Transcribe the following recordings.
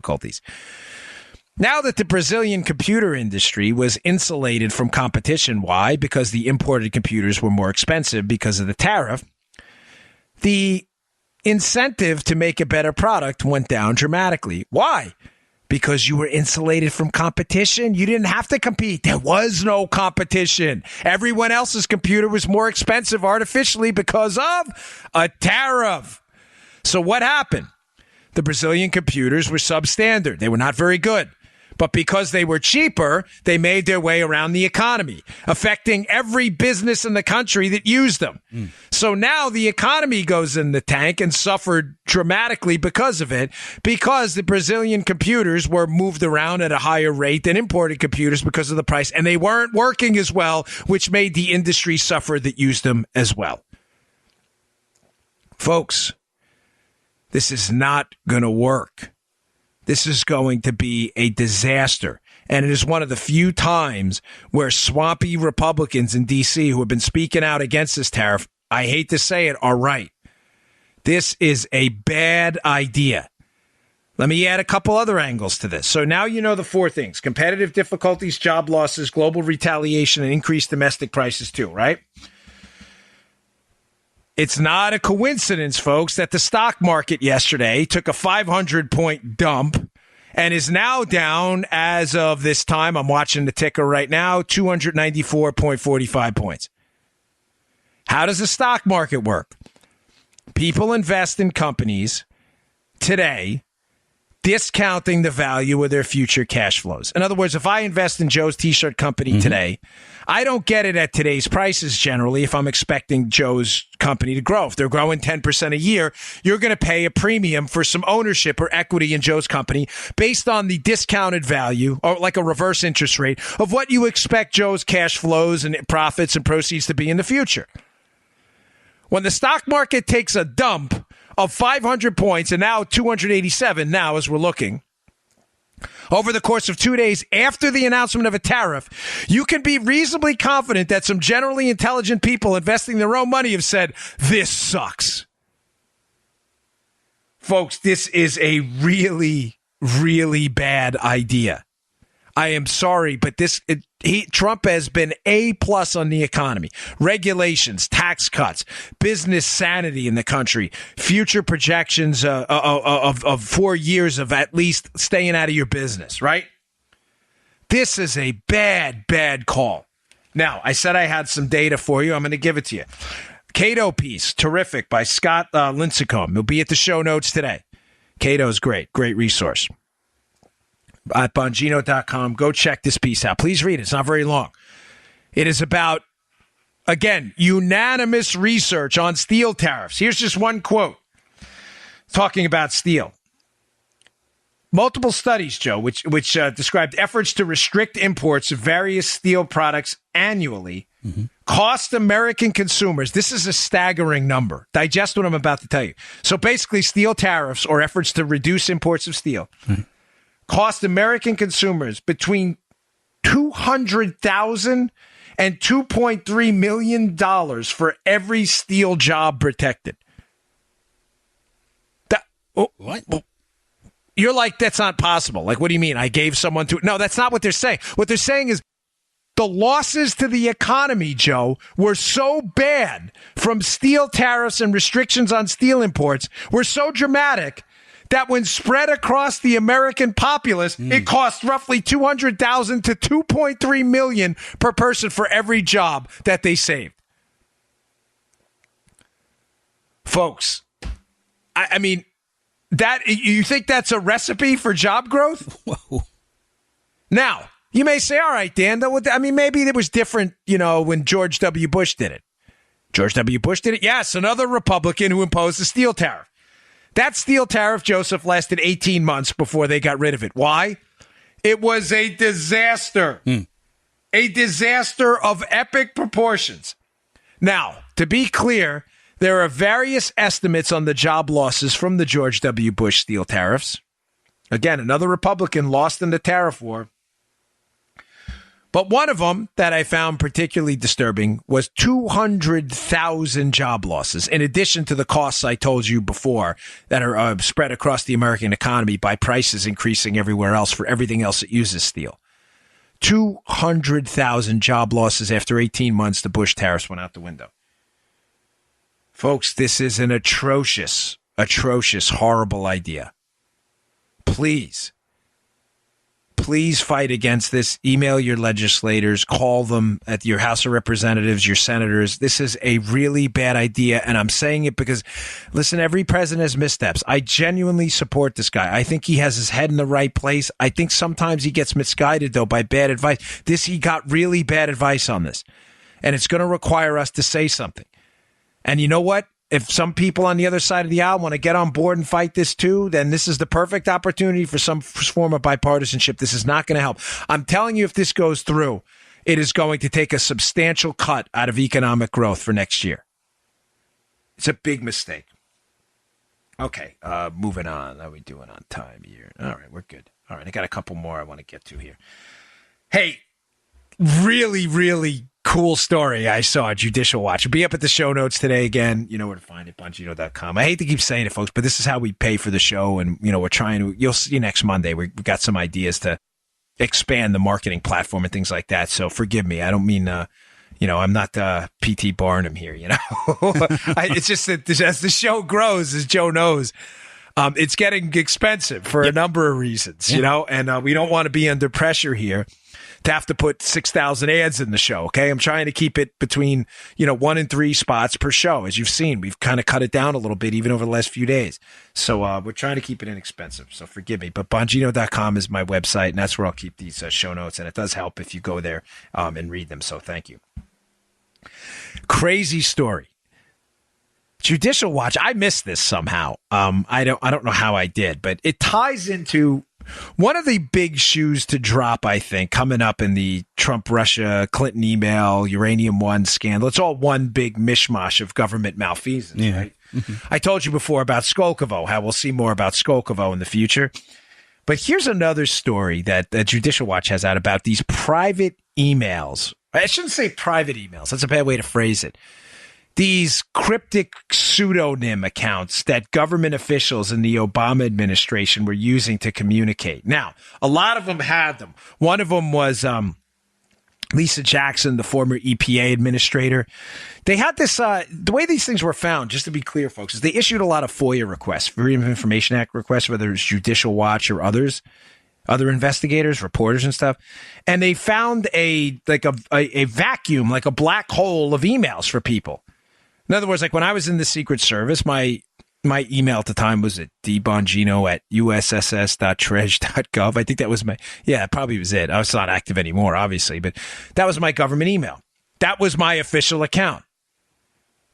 difficulties. Now that the Brazilian computer industry was insulated from competition, why? Because the imported computers were more expensive because of the tariff. The incentive to make a better product went down dramatically. Why? Because you were insulated from competition. You didn't have to compete. There was no competition. Everyone else's computer was more expensive artificially because of a tariff. So what happened? The Brazilian computers were substandard. They were not very good. But because they were cheaper, they made their way around the economy, affecting every business in the country that used them. So now the economy goes in the tank and suffered dramatically because of it, because the Brazilian computers were moved around at a higher rate than imported computers because of the price, and they weren't working as well, which made the industry suffer that used them as well. Folks, this is not going to work. This is going to be a disaster. And it is one of the few times where swampy Republicans in D.C. who have been speaking out against this tariff, I hate to say it, are right. This is a bad idea. Let me add a couple other angles to this. So now you know the four things: competitive difficulties, job losses, global retaliation, and increased domestic prices too, right? It's not a coincidence, folks, that the stock market yesterday took a 500-point dump and is now down, as of this time, I'm watching the ticker right now, 294.45 points. How does the stock market work? People invest in companies today discounting the value of their future cash flows. In other words, if I invest in Joe's T-shirt company today, I don't get it at today's prices generally if I'm expecting Joe's company to grow. If they're growing 10% a year, you're going to pay a premium for some ownership or equity in Joe's company based on the discounted value, or like a reverse interest rate, of what you expect Joe's cash flows and profits and proceeds to be in the future. When the stock market takes a dump of 500 points, and now 287 now as we're looking, over the course of 2 days after the announcement of a tariff, you can be reasonably confident that some generally intelligent people investing their own money have said, this sucks. Folks, this is a really, really bad idea. I am sorry, but Trump has been A+ on the economy. Regulations, tax cuts, business sanity in the country, future projections of 4 years of at least staying out of your business, right? This is a bad, bad call. Now, I said I had some data for you. I'm going to give it to you. Cato piece, terrific, by Scott Lincecum. He'll be at the show notes today. Cato's great resource. At Bongino.com. Go check this piece out. Please read it. It's not very long. It is about, again, unanimous research on steel tariffs. Here's just one quote talking about steel. Multiple studies, Joe, which described efforts to restrict imports of various steel products annually cost American consumers. This is a staggering number. Digest what I'm about to tell you. So basically, steel tariffs, or efforts to reduce imports of steel, cost American consumers between $200,000 and $2.3 million for every steel job protected. What? You're like, that's not possible. Like, what do you mean? I gave someone to... No, that's not what they're saying. What they're saying is the losses to the economy, Joe, were so bad from steel tariffs and restrictions on steel imports, were so dramatic that when spread across the American populace, it costs roughly $200,000 to $2.3 million per person for every job that they saved. Folks, I mean, that you think that's a recipe for job growth? Whoa. Now, you may say, all right, Dan, I mean, maybe it was different, when George W. Bush did it. George W. Bush did it? Yes, another Republican who imposed the steel tariff. That steel tariff, Joseph, lasted 18 months before they got rid of it. Why? It was a disaster. A disaster of epic proportions. Now, to be clear, there are various estimates on the job losses from the George W. Bush steel tariffs. Again, another Republican lost in the tariff war. But one of them that I found particularly disturbing was 200,000 job losses, in addition to the costs I told you before that are spread across the American economy by prices increasing everywhere else for everything else that uses steel. 200,000 job losses after 18 months the Bush tariffs went out the window. Folks, this is an atrocious, horrible idea. Please fight against this. Email your legislators, call them at your House of Representatives, your senators. This is a really bad idea, and I'm saying it because, listen, every president has missteps. I genuinely support this guy. I think he has his head in the right place. I think sometimes he gets misguided, though, by bad advice. He got really bad advice on this, and it's going to require us to say something. And you know what? If some people on the other side of the aisle want to get on board and fight this too, then this is the perfect opportunity for some form of bipartisanship. This is not going to help. I'm telling you, if this goes through, it is going to take a substantial cut out of economic growth for next year. It's a big mistake. Okay, moving on. How are we doing on time here? All right, we're good. All right, I got a couple more I want to get to here. Hey, really cool story I saw at Judicial Watch. It'll be up at the show notes today. Again, you know where to find it, bongino.com. I hate to keep saying it, folks, but this is how we pay for the show. And, we're trying to, you'll see next Monday, we've got some ideas to expand the marketing platform and things like that. So forgive me. I don't mean, I'm not P.T. Barnum here, it's just that as the show grows, as Joe knows, it's getting expensive for a number of reasons, and we don't want to be under pressure here to have to put 6,000 ads in the show. Okay. I'm trying to keep it between, 1 and 3 spots per show. As you've seen, we've kind of cut it down a little bit, even over the last few days. So we're trying to keep it inexpensive. So forgive me, but bongino.com is my website, and that's where I'll keep these show notes. And it does help if you go there and read them. So thank you. Crazy story. Judicial Watch. I missed this somehow. I don't know how I did, but it ties into one of the big shoes to drop, I think, coming up in the Trump-Russia, Clinton email, Uranium One scandal. It's all one big mishmash of government malfeasance, right? Mm-hmm. I told you before about Skolkovo, how we'll see more about Skolkovo in the future. But here's another story that Judicial Watch has out about these private emails. I shouldn't say private emails. That's a bad way to phrase it. These cryptic pseudonym accounts that government officials in the Obama administration were using to communicate. Now, a lot of them had them. One of them was Lisa Jackson, the former EPA administrator. They had this, the way these things were found, just to be clear, folks, is they issued a lot of FOIA requests, Freedom of Information Act requests, whether it's Judicial Watch or others, other investigators, reporters and stuff. And they found a vacuum, like a black hole of emails for people. In other words, like when I was in the Secret Service, my email at the time was at dbongino@usss.treasury.gov. I think that was it probably was it. I was not active anymore, obviously, but that was my government email. That was my official account.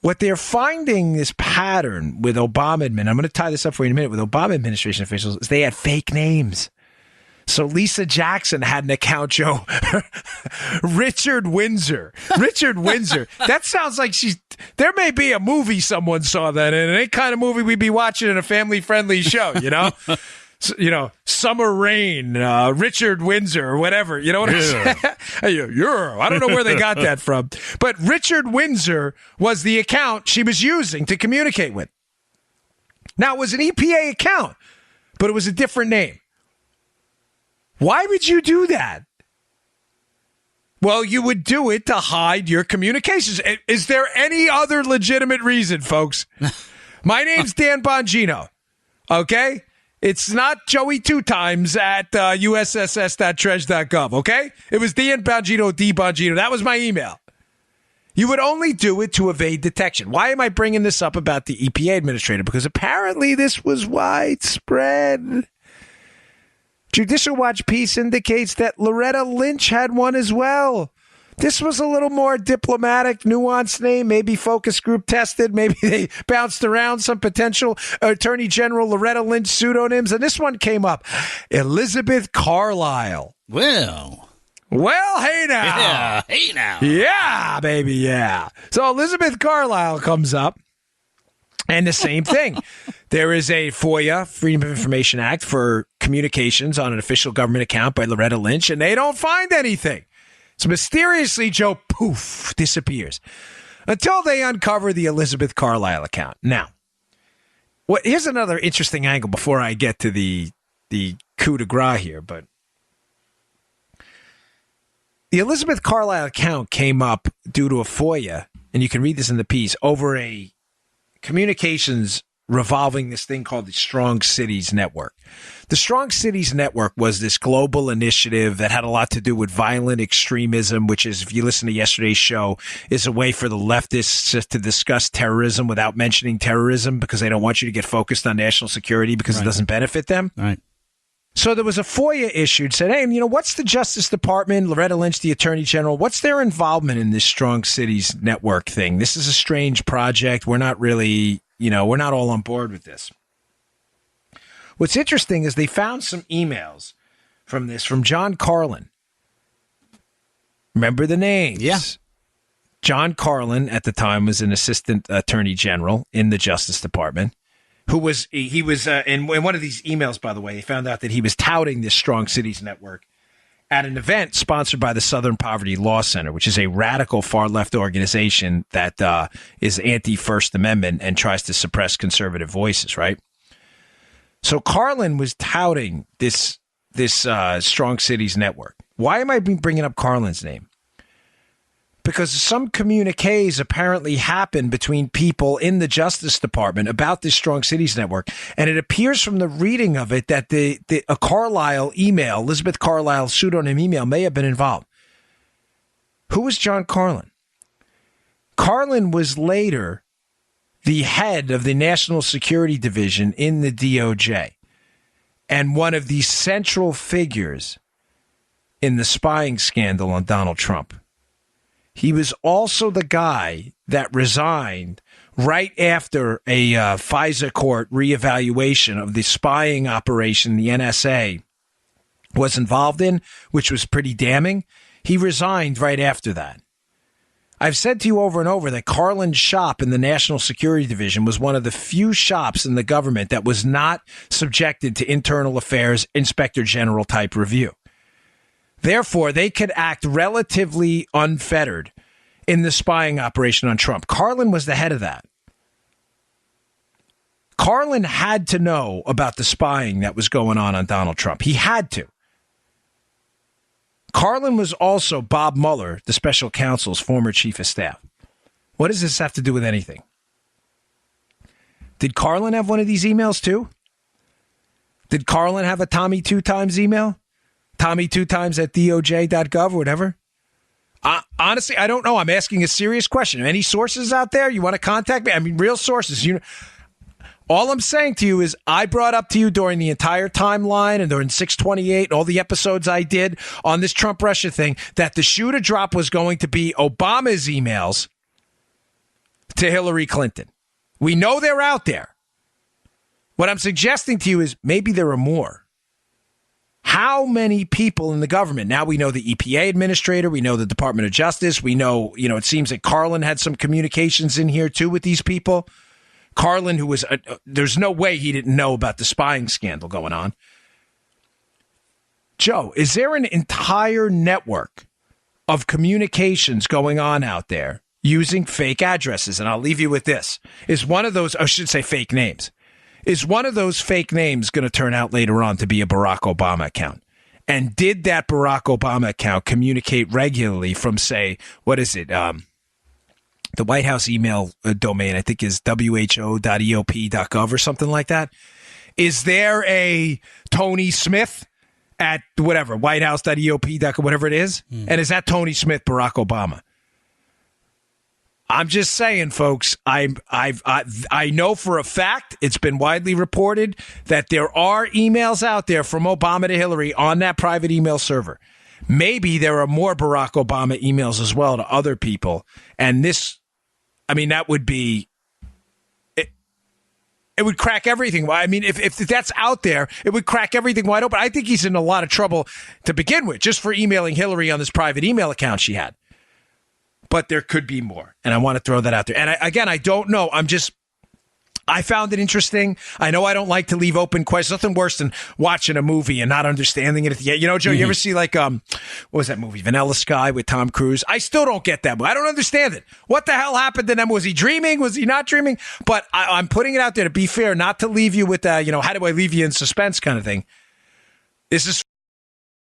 What they're finding, this pattern with Obama I'm going to tie this up for you in a minute, with Obama administration officials, is they had fake names. So Lisa Jackson had an account, Joe. Richard Windsor. That sounds like there may be a movie someone saw that in. Any kind of movie we'd be watching in a family-friendly show, So, Summer Rain, Richard Windsor, or whatever. You know what I'm saying? I don't know where they got that from. But Richard Windsor was the account she was using to communicate with. Now, it was an EPA account, but it was a different name. Why would you do that? Well, you would do it to hide your communications. Is there any other legitimate reason, folks? My name's Dan Bongino, okay? It's not Joey 2 times at usss.treasury.gov, okay? It was Dan Bongino, D Bongino. That was my email. You would only do it to evade detection. Why am I bringing this up about the EPA administrator? Because apparently this was widespread. Judicial Watch piece indicates that Loretta Lynch had one as well. This was a little more diplomatic, nuanced name, maybe focus group tested. Maybe they bounced around some potential Attorney General Loretta Lynch pseudonyms. And this one came up. Elizabeth Carlisle. Well, hey now. Yeah, hey now. Yeah, baby, yeah. So Elizabeth Carlisle comes up. And the same thing. There is a FOIA, Freedom of Information Act, for communications on an official government account by Loretta Lynch, and they don't find anything. So mysteriously, Joe, poof, disappears until they uncover the Elizabeth Carlisle account. Now, here's another interesting angle before I get to the coup de grace here, but the Elizabeth Carlisle account came up due to a FOIA, and you can read this in the piece, over a communications revolving this thing called the Strong Cities Network. The Strong Cities Network was this global initiative that had a lot to do with violent extremism, which is, if you listen to yesterday's show, is a way for the leftists just to discuss terrorism without mentioning terrorism because they don't want you to get focused on national security because it doesn't benefit them. Right. So there was a FOIA issued, said, hey, what's the Justice Department, Loretta Lynch, the Attorney General, what's their involvement in this Strong Cities Network thing? This is a strange project. We're not really, we're not all on board with this. What's interesting is they found some emails from John Carlin. Remember the names? Yeah. John Carlin at the time was an assistant attorney general in the Justice Department. In one of these emails, by the way, they found out that he was touting this Strong Cities Network at an event sponsored by the Southern Poverty Law Center, which is a radical far-left organization that is anti-First Amendment and tries to suppress conservative voices, right? So Carlin was touting this Strong Cities Network. Why am I bringing up Carlin's name? Because some communiques apparently happened between people in the Justice Department about this Strong Cities Network, and it appears from the reading of it that a Carlisle email, Elizabeth Carlisle pseudonym email, may have been involved. Who was John Carlin? Carlin was later the head of the National Security Division in the DOJ and one of the central figures in the spying scandal on Donald Trump. He was also the guy that resigned right after a FISA court reevaluation of the spying operation the NSA was involved in, which was pretty damning. He resigned right after that. I've said to you over and over that Carlin's shop in the National Security Division was one of the few shops in the government that was not subjected to internal affairs inspector general type review. Therefore, they could act relatively unfettered in the spying operation on Trump. Carlin was the head of that. Carlin had to know about the spying that was going on Donald Trump. He had to. Carlin was also Bob Mueller, the special counsel's former chief of staff. What does this have to do with anything? Did Carlin have one of these emails too? Did Carlin have a Tommy 2x email? Tommy 2x at DOJ.gov or whatever? Honestly, I don't know. I'm asking a serious question. Any sources out there? You want to contact me? I mean, real sources. All I'm saying to you is I brought up to you during the entire timeline and during 628, all the episodes I did on this Trump-Russia thing, that the shoe to drop was going to be Obama's emails to Hillary Clinton. We know they're out there. What I'm suggesting to you is maybe there are more. How many people in the government? Now we know the EPA administrator. We know the Department of Justice. We know, it seems that Carlin had some communications in here too with these people. Carlin, who was, there's no way he didn't know about the spying scandal going on. Joe, is there an entire network of communications going on out there using fake addresses? And I'll leave you with this. Is one of those, I should say fake names. Is one of those fake names going to turn out later on to be a Barack Obama account? And did that Barack Obama account communicate regularly from, say, what is it? The White House email domain, I think, is who.eop.gov or something like that. Is there a Tony Smith at whatever, whitehouse.eop.gov, whatever it is? And is that Tony Smith, Barack Obama? I'm just saying, folks, I know for a fact, it's been widely reported that there are emails out there from Obama to Hillary on that private email server. Maybe there are more Barack Obama emails as well to other people. And this, that would be, it would crack everything. I mean, if that's out there, it would crack everything wide open. I think he's in a lot of trouble to begin with, just for emailing Hillary on this private email account she had. But there could be more, and I want to throw that out there. And I don't know. I found it interesting. I know I don't like to leave open questions. Nothing worse than watching a movie and not understanding it at the end. You know, Joe, you ever see like, what was that movie? Vanilla Sky with Tom Cruise? I still don't get that movie. I don't understand it. What the hell happened to them? Was he dreaming? Was he not dreaming? But I'm putting it out there to be fair, not to leave you with, how do I leave you in suspense kind of thing. This is